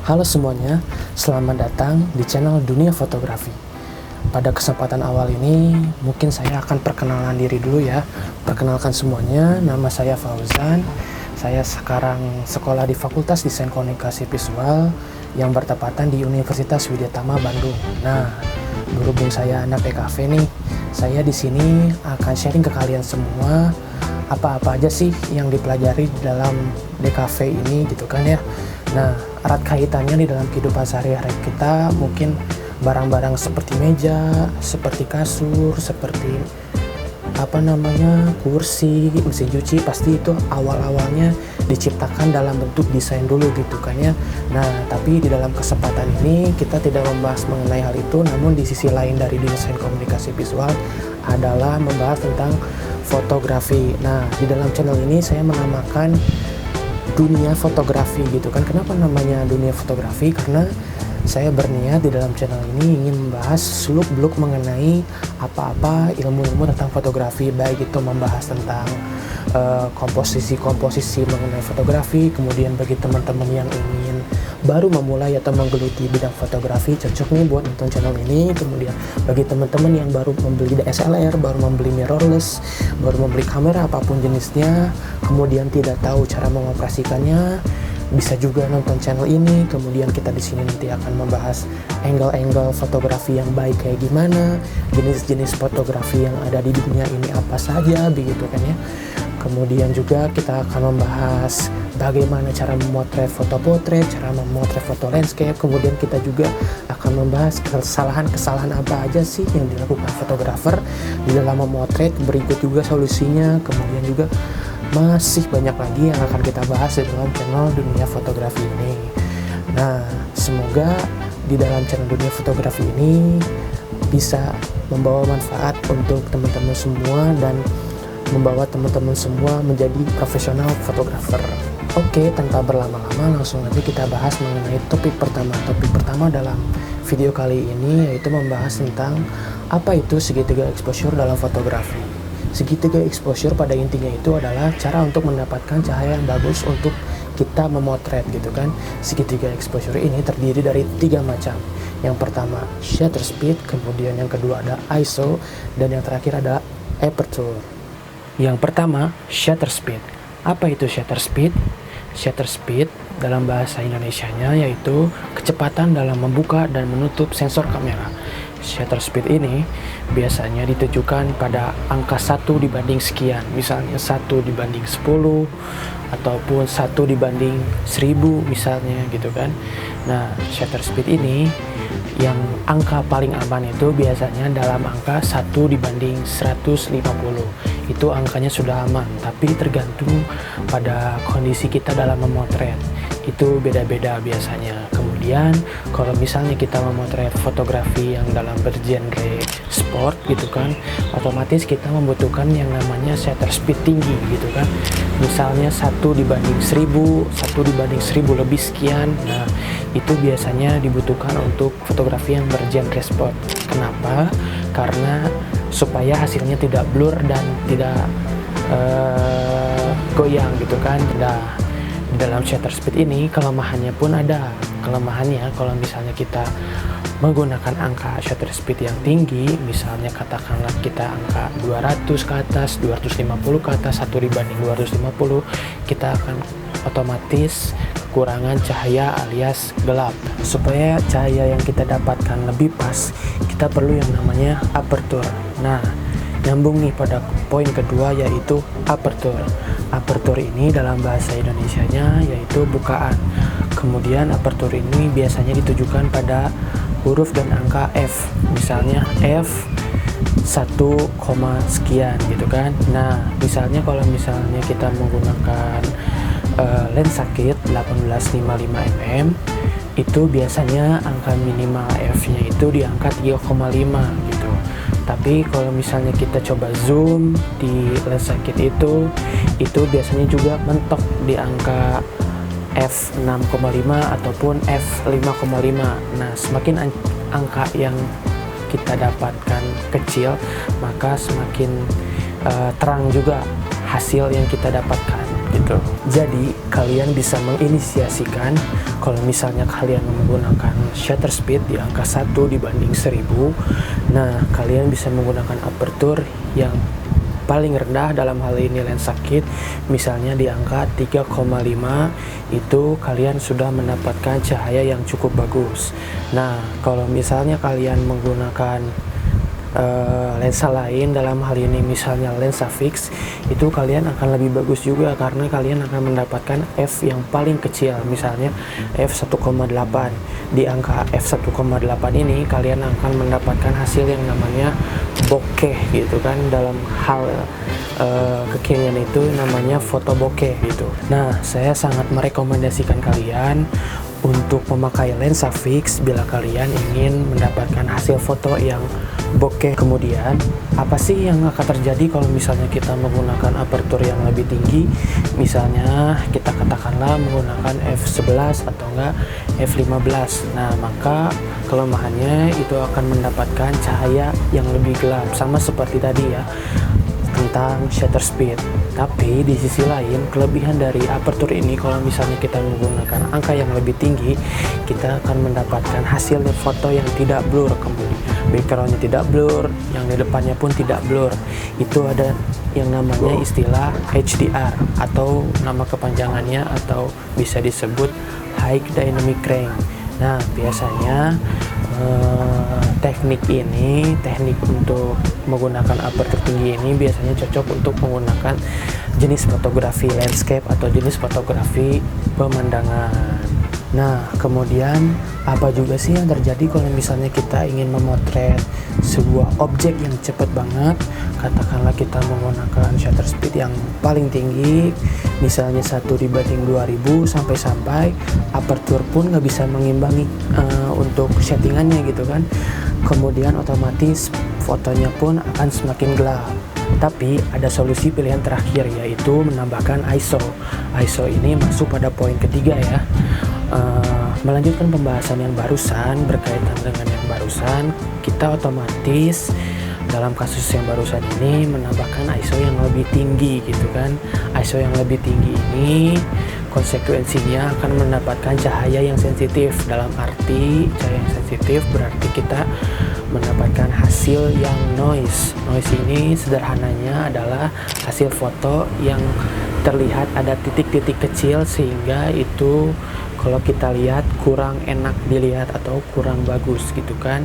Halo semuanya, selamat datang di channel Dunia Fotografi. Pada kesempatan awal ini, mungkin saya akan perkenalan diri dulu ya. Perkenalkan semuanya, nama saya Fauzan. Saya sekarang sekolah di Fakultas Desain Komunikasi Visual yang bertepatan di Universitas Widyatama Bandung. Nah, berhubung saya anak DKV nih, saya di sini akan sharing ke kalian semua apa-apa aja sih yang dipelajari di dalam DKV ini gitu kan ya. Nah, erat kaitannya di dalam kehidupan sehari-hari kita, mungkin barang-barang seperti meja, seperti kasur, seperti kursi, mesin cuci, pasti itu awal-awalnya diciptakan dalam bentuk desain dulu gitu kan ya. Nah, tapi di dalam kesempatan ini kita tidak membahas mengenai hal itu, namun di sisi lain dari desain komunikasi visual adalah membahas tentang fotografi. Nah, di dalam channel ini saya menamakan dunia fotografi gitu kan. Kenapa namanya dunia fotografi? Karena saya berniat di dalam channel ini ingin membahas seluk-beluk mengenai apa-apa ilmu-ilmu tentang fotografi, baik itu membahas tentang komposisi mengenai fotografi. Kemudian bagi teman-teman yang ingin baru memulai atau menggeluti bidang fotografi, cocok nih buat nonton channel ini. Kemudian bagi teman-teman yang baru membeli DSLR, baru membeli mirrorless, baru membeli kamera apapun jenisnya, kemudian tidak tahu cara mengoperasikannya, bisa juga nonton channel ini. Kemudian kita di sini nanti akan membahas angle-angle fotografi yang baik kayak gimana, jenis-jenis fotografi yang ada di dunia ini apa saja, begitu kan ya. Kemudian juga kita akan membahas bagaimana cara memotret foto potret, cara memotret foto landscape. Kemudian kita juga akan membahas kesalahan-kesalahan apa aja sih yang dilakukan fotografer di dalam memotret, berikut juga solusinya. Kemudian juga masih banyak lagi yang akan kita bahas di dalam channel dunia fotografi ini. Nah, semoga di dalam channel dunia fotografi ini bisa membawa manfaat untuk teman-teman semua dan membawa teman-teman semua menjadi profesional fotografer. Oke, tanpa berlama-lama langsung aja kita bahas mengenai topik pertama. Topik pertama dalam video kali ini yaitu membahas tentang apa itu segitiga exposure dalam fotografi. Segitiga exposure pada intinya itu adalah cara untuk mendapatkan cahaya yang bagus untuk kita memotret gitu kan. Segitiga exposure ini terdiri dari 3 macam. Yang pertama shutter speed, kemudian yang kedua ada ISO, dan yang terakhir ada aperture. Yang pertama shutter speed. Apa itu shutter speed? Shutter speed dalam bahasa Indonesianya yaitu kecepatan dalam membuka dan menutup sensor kamera. Shutter speed ini biasanya ditujukan pada angka 1 dibanding sekian, misalnya 1 dibanding 10 ataupun 1 dibanding 1000 misalnya gitu kan. Nah, shutter speed ini yang angka paling aman itu biasanya dalam angka 1 dibanding 150. Itu angkanya sudah aman, tapi tergantung pada kondisi kita dalam memotret. Itu beda-beda biasanya. Kemudian kalau misalnya kita memotret fotografi yang dalam bergenre sport gitu kan, otomatis kita membutuhkan yang namanya shutter speed tinggi gitu kan. Misalnya 1 dibanding 1000, 1 dibanding 1000 lebih sekian. Nah, itu biasanya dibutuhkan untuk fotografi yang bergenre sport. Kenapa? Karena supaya hasilnya tidak blur dan tidak goyang gitu kan. Nah, dalam shutter speed ini kelemahannya pun ada. Kelemahannya kalau misalnya kita menggunakan angka shutter speed yang tinggi, misalnya katakanlah kita angka 200 ke atas, 250 ke atas, 1 dibanding 250, kita akan otomatis kekurangan cahaya alias gelap. Supaya cahaya yang kita dapatkan lebih pas, kita perlu yang namanya aperture. Nah, nyambung nih pada poin kedua yaitu aperture. Aperture ini dalam bahasa Indonesianya yaitu bukaan. Kemudian aperture ini biasanya ditujukan pada huruf dan angka F. Misalnya F 1, sekian gitu kan. Nah, misalnya kalau misalnya kita menggunakan lensa kit 1855 mm, itu biasanya angka minimal F-nya itu di angka 3,5 gitu. Tapi kalau misalnya kita coba zoom di lensa kit itu biasanya juga mentok di angka f6,5 ataupun f5,5. Nah, semakin angka yang kita dapatkan kecil, maka semakin terang juga hasil yang kita dapatkan. gitu. Jadi kalian bisa menginisiasikan kalau misalnya kalian menggunakan shutter speed di angka 1 dibanding 1000. Nah, kalian bisa menggunakan aperture yang paling rendah, dalam hal ini lensa kit, misalnya di angka 3,5, itu kalian sudah mendapatkan cahaya yang cukup bagus. Nah, kalau misalnya kalian menggunakan lensa lain, dalam hal ini misalnya lensa fix, itu kalian akan lebih bagus juga karena kalian akan mendapatkan f yang paling kecil, misalnya f1,8. Di angka f1,8 ini kalian akan mendapatkan hasil yang namanya bokeh gitu kan, dalam hal kekinian itu namanya foto bokeh gitu. Nah, saya sangat merekomendasikan kalian untuk memakai lensa fix bila kalian ingin mendapatkan hasil foto yang bokeh. Kemudian, apa sih yang akan terjadi kalau misalnya kita menggunakan aperture yang lebih tinggi? Misalnya kita katakanlah menggunakan f11 atau enggak f15. Nah, maka kelemahannya itu akan mendapatkan cahaya yang lebih gelap, sama seperti tadi ya tentang shutter speed. Tapi di sisi lain, kelebihan dari aperture ini, kalau misalnya kita menggunakan angka yang lebih tinggi, kita akan mendapatkan hasil foto yang tidak blur, kemudian backgroundnya tidak blur, yang di depannya pun tidak blur. Itu ada yang namanya istilah HDR, atau nama kepanjangannya atau bisa disebut High Dynamic Range. Nah, biasanya teknik untuk menggunakan aperture tinggi ini biasanya cocok untuk menggunakan jenis fotografi landscape atau jenis fotografi pemandangan. Nah, kemudian apa juga sih yang terjadi kalau misalnya kita ingin memotret sebuah objek yang cepat banget? Katakanlah kita menggunakan shutter speed yang paling tinggi, misalnya 1 dibanding 2000, sampai aperture pun nggak bisa mengimbangi untuk settingannya gitu kan. Kemudian otomatis fotonya pun akan semakin gelap. Tapi ada solusi pilihan terakhir, yaitu menambahkan ISO. ISO ini masuk pada poin ketiga ya. Melanjutkan pembahasan yang barusan, berkaitan dengan yang barusan, kita otomatis dalam kasus yang barusan ini menambahkan ISO yang lebih tinggi gitu kan. ISO yang lebih tinggi ini konsekuensinya akan mendapatkan cahaya yang sensitif. Dalam arti cahaya yang sensitif berarti kita mendapatkan hasil yang noise. Noise ini sederhananya adalah hasil foto yang terlihat ada titik-titik kecil, sehingga itu kalau kita lihat kurang enak dilihat atau kurang bagus gitu kan.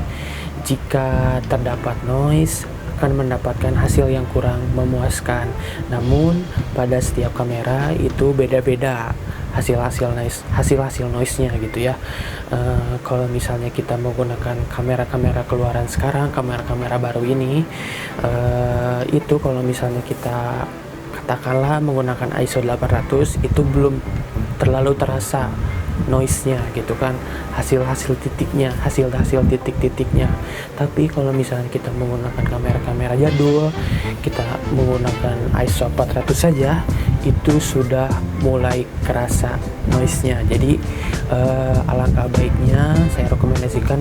Jika terdapat noise, akan mendapatkan hasil yang kurang memuaskan. Namun pada setiap kamera itu beda-beda hasil noise-nya gitu ya. Kalau misalnya kita menggunakan kamera-kamera keluaran sekarang, kamera-kamera baru ini, itu kalau misalnya kita katakanlah menggunakan ISO 800, itu belum terlalu terasa noise-nya gitu kan, hasil titik-titiknya. Tapi kalau misalnya kita menggunakan kamera-kamera jadul, kita menggunakan ISO 400 saja, itu sudah mulai kerasa noise-nya. Jadi alangkah baiknya saya rekomendasikan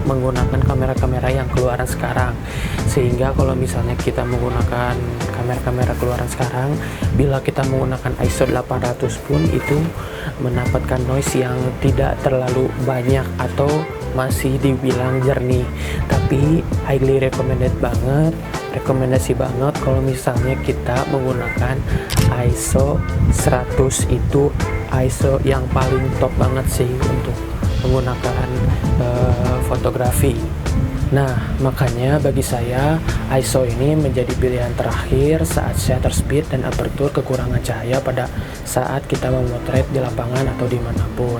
menggunakan kamera-kamera yang keluaran sekarang, sehingga kalau misalnya kita menggunakan kamera-kamera keluaran sekarang, bila kita menggunakan ISO 800 pun itu mendapatkan noise yang tidak terlalu banyak atau masih dibilang jernih. Tapi highly rekomendasi banget kalau misalnya kita menggunakan ISO 100. Itu ISO yang paling top banget sih untuk menggunakan fotografi. Nah, makanya bagi saya ISO ini menjadi pilihan terakhir saat shutter speed dan aperture kekurangan cahaya pada saat kita memotret di lapangan atau dimanapun.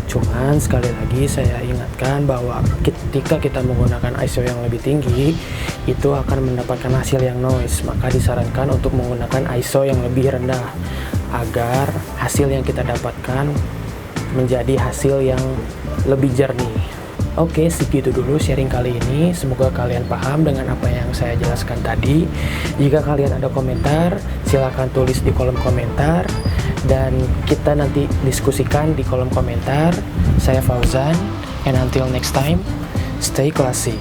Cuman sekali lagi saya ingatkan bahwa ketika kita menggunakan ISO yang lebih tinggi, itu akan mendapatkan hasil yang noise. Maka disarankan untuk menggunakan ISO yang lebih rendah agar hasil yang kita dapatkan menjadi hasil yang lebih jernih. Oke, segitu dulu sharing kali ini. Semoga kalian paham dengan apa yang saya jelaskan tadi. Jika kalian ada komentar, silahkan tulis di kolom komentar dan kita nanti diskusikan di kolom komentar. Saya Fauzan, and until next time, stay classy.